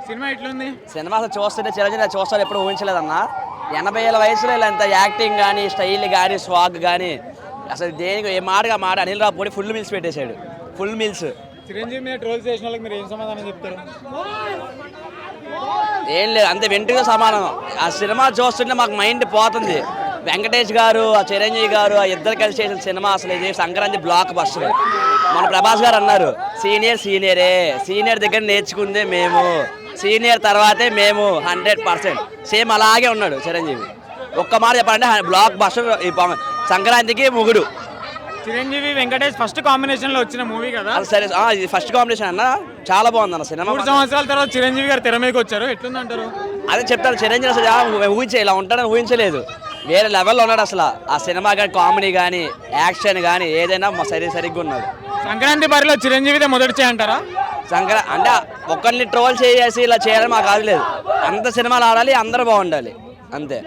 Cinema ఎట్లుంది? Cinema అసలు చూస్తుంటే చిరంజీవి చూస్తారు ఎప్పుడు ఊహించలేదన్న. 80 ఏళ్ళ వయసులో ఇలా ఎంత యాక్టింగ్ కానీ స్టైల్ కానీ స్వాగ్ కానీ అసలు దేనికి ఏ మాటగా మాట అనిల్ రావుపూడి ఫుల్ మీల్స్ పెట్టేశాడు. Full meals. చిరంజీవి మీద ట్రోల్స్ చేసిన వాళ్ళకి మీరు ఏం సమాధానం చెప్తారు? ఏం లేదు, అంతే వెంటనే సమానం. ఆ సినిమా చూస్తుంటే మాకు మైండ్ పోతుంది. వెంకటేష్ గారు ఆ చిరంజీవి గారు ఆ ఇద్దరు కలిసి చేసిన సినిమా అసలు ఇది సంక్రాంతి బ్లాక్ బస్టర్. మన ప్రభాస్ గారు అన్నారు సీనియర్ దగ్గర నేర్చుకుందే మేము, సీనియర్ తర్వాతే మేము 100%. సేమ్ అలాగే ఉన్నాడు చిరంజీవి. ఒక్క మాట చెప్పాలంటే బ్లాక్ బస్టర్ సంక్రాంతికి ముగుడు. చిరంజీవి వెంకటేష్ ఫస్ట్ కాంబినేషన్ లో వచ్చిన మూవీ కదా? సరే, ఇది ఫస్ట్ కాంబినేషన్ అన్న, చాలా బాగుంది అన్న సినిమా. 3 సంవత్సరాల తర్వాత చిరంజీవి గారు తెర మీదకి వచ్చారు, ఎట్లుందంటారు? అదే చెప్తాను, చిరంజీవి అసలు ఇలా ఉంటాడని ఊహించలేదు. వేరే లెవెల్లో ఉన్నాడు అసలు. ఆ సినిమా కానీ కామెడీ కానీ యాక్షన్ కానీ ఏదైనా సరిగ్గా ఉన్నాడు. సంక్రాంతి బరిలో చిరంజీవిదే మొదటి చేయంటారా? అంటే ఒకరిని ట్రోల్ చేసి ఇలా చేయాలని మాకు కాదు లేదు. అంత సినిమాలు ఆడాలి, అందరూ బాగుండాలి అంతే.